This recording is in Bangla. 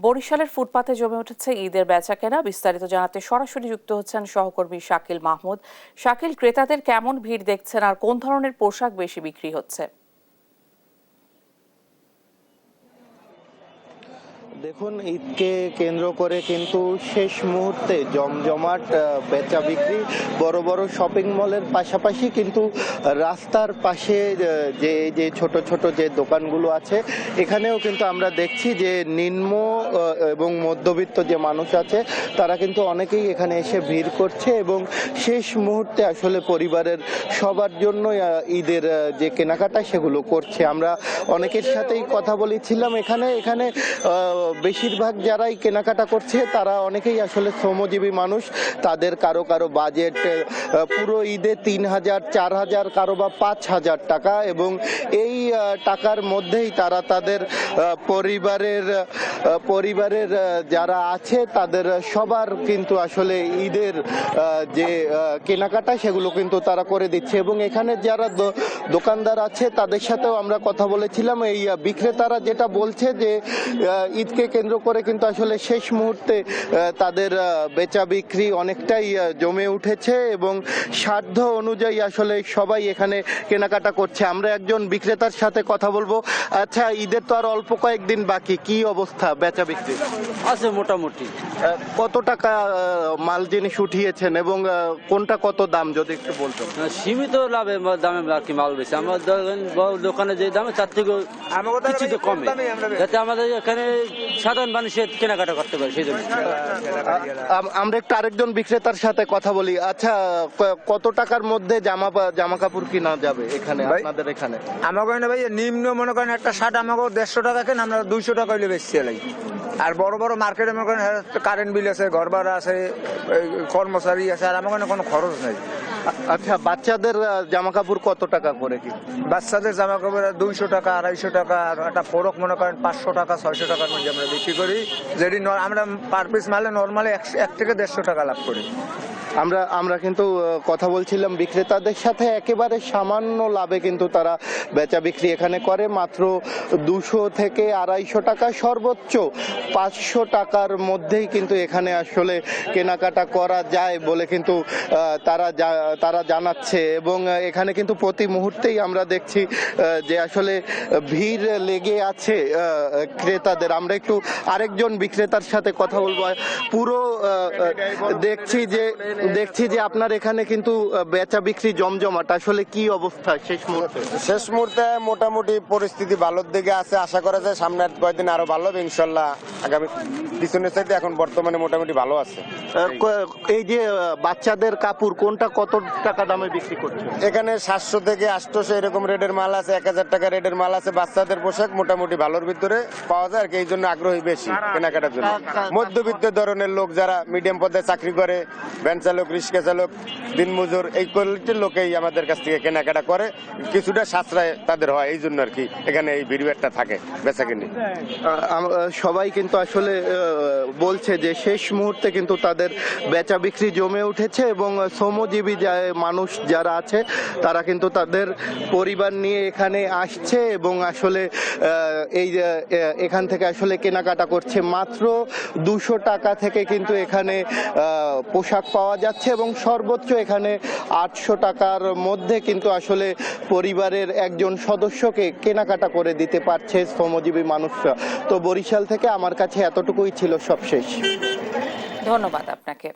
বরিশালের ফুটপাতে জমে উঠেছে ঈদের বেচাকেনা। বিস্তারিত জানাতে সরাসরি যুক্ত হচ্ছেন সহকর্মী শাকিল মাহমুদ। শাকিল, ক্রেতাদের কেমন ভিড় দেখছেন আর কোন ধরনের পোশাক বেশি বিক্রি হচ্ছে? দেখুন, ঈদকে কেন্দ্র করে কিন্তু শেষ মুহূর্তে জমজমাট বেচা বিক্রি বড় বড় শপিং মলের পাশাপাশি কিন্তু রাস্তার পাশে যে যে ছোট ছোট যে দোকানগুলো আছে এখানেও কিন্তু আমরা দেখছি যে নিম্ন এবং মধ্যবিত্ত যে মানুষ আছে তারা কিন্তু অনেকেই এখানে এসে ভিড় করছে এবং শেষ মুহূর্তে আসলে পরিবারের সবার জন্য ঈদের যে কেনাকাটা সেগুলো করছে। আমরা অনেকের সাথেই কথা বলেছিলাম এখানে এখানে বেশিরভাগ যারাই কেনাকাটা করছে তারা অনেকেই আসলে শ্রমজীবী মানুষ। তাদের কারো কারো বাজেট পুরো ঈদে 3,000, 4,000, কারো বা 5,000 টাকা, এবং এই টাকার মধ্যেই তারা তাদের পরিবারের যারা আছে তাদের সবার কিন্তু আসলে ঈদের যে কেনাকাটা সেগুলো কিন্তু তারা করে দিচ্ছে। এবং এখানে যারা দোকানদার আছে তাদের সাথেও আমরা কথা বলেছিলাম। এই বিক্রেতারা যেটা বলছে যে ঈদকে কেন্দ্র করে কিন্তু আসলে শেষ মুহূর্তে তাদের বেচা বিক্রি অনেকটাই জমে উঠেছে এবং সাধ্য অনুযায়ী আসলে সবাই এখানে কেনাকাটা করছে। আমরা একজন বিক্রেতার সাথে কথা বলবো। আচ্ছা, ঈদের তো আর অল্প কয়েকদিন বাকি, কি অবস্থা বেচা বিক্রি? আছে মোটামুটি। কত টাকা মাল জিনিস উঠিয়েছেন এবং কোনটা কত দাম যদি একটু বলতেন? সীমিত লাভে দামে আর কি মাল বেশি। আমার দোকানে যে দামে তার থেকে কিছু কমে, যাতে আমাদের এখানে সাধারণ মানুষের কেনাকাটা করতে পারে সেই জন্য। আমরা একটু আরেকজন বিক্রেতার সাথে কথা বলি। আচ্ছা, কত টাকার মধ্যে জামা কাপড় কিনা যাবে এখানে আপনাদের এখানে? আমাকে ভাই নিম্ন মনে করেন একটা শার্ট আমাকে 150 টাকা কেন, আমরা 200 টাকা হইলে বেশি চালাই। আর বড় বড় মার্কেটে মনে করেন কারেন্ট বিল আছে, ঘর ভাড়া আছে, কর্মচারী আছে, আর আমার কোনো খরচ নেই। আচ্ছা, বাচ্চাদের জামা কাপড় কত টাকা করে কি? বাচ্চাদের জামা কাপড় 200 টাকা, 250 টাকা, আর একটা ফরক মনে করেন 500 টাকা, 600 টাকার মধ্যে আমরা বিক্রি করি। যেটি আমরা পার পিস মালে নর্মালি 1 থেকে 150 টাকা লাভ করি। আমরা কিন্তু কথা বলছিলাম বিক্রেতাদের সাথে, একেবারে সামান্য লাভে কিন্তু তারা বেচা বিক্রি এখানে করে। মাত্র 200 থেকে 250 টাকা, সর্বোচ্চ 500 টাকার মধ্যেই কিন্তু এখানে আসলে কেনাকাটা করা যায় বলে কিন্তু তারা জানাচ্ছে। এবং এখানে কিন্তু প্রতি মুহূর্তেই আমরা দেখছি যে আসলে ভিড় লেগে আছে ক্রেতাদের। আমরা একটু আরেকজন বিক্রেতার সাথে কথা বলবো। পুরো দেখছি যে আপনার এখানে কিন্তু বেচা বিক্রি জমজমাট, আসলে কি অবস্থা শেষ মুহূর্তে? মোটামুটি পরিস্থিতি ভালোর দিকে আছে, আশা করা যায় সামনের কয়েকদিন আরো ভালো হবে ইনশাল্লাহ। আগামী পিছনের চাইতে এখন বর্তমানে মোটামুটি ভালো আছে। এই যে বাচ্চাদের কাপড় কোনটা কত টাকা দামে বিক্রি করছে? এখানে 700 থেকে 800 এরকম রেটের মাল আছে, 1000 টাকা রেটের মাল আছে। বাচ্চাদের পোশাক মোটামুটি ভালোর ভিতরে পাওয়া যায় আর কি, এই জন্য আগ্রহী বেশি কেনাকাটার জন্য। মধ্যবিত্ত ধরনের লোক যারা মিডিয়াম পর্যায়ে চাকরি করে, ভ্যান চালক, রিক্সা চালক, দিনমজুর, এই কোয়ালিটির লোকেই আমাদের কাছ থেকে কেনাকাটা করে। কিছুটা সাশ্রয় তাদের হয়, এই জন্য আর কি এখানে এই ভিড়টা থাকে বেচা কিনে। সবাই কিন্তু আসলে বলছে যে শেষ মুহূর্তে কিন্তু তাদের বেচা বিক্রি জমে উঠেছে এবং শ্রমজীবী মানুষ যারা আছে তারা কিন্তু তাদের পরিবার নিয়ে এখানে আসছে এবং আসলে এখান থেকে আসলে কেনাকাটা করছে। মাত্র 200 টাকা থেকে কিন্তু এখানে পোশাক পাওয়া যাচ্ছে এবং সর্বোচ্চ এখানে 800 টাকার মধ্যে কিন্তু আসলে পরিবারের একজন সদস্যকে কেনাকাটা করে দিতে পারছে শ্রমজীবী মানুষরা। তো বরিশাল থেকে আমার কাছে এতটুকুই ছিল সবশেষ। ধন্যবাদ আপনাকে।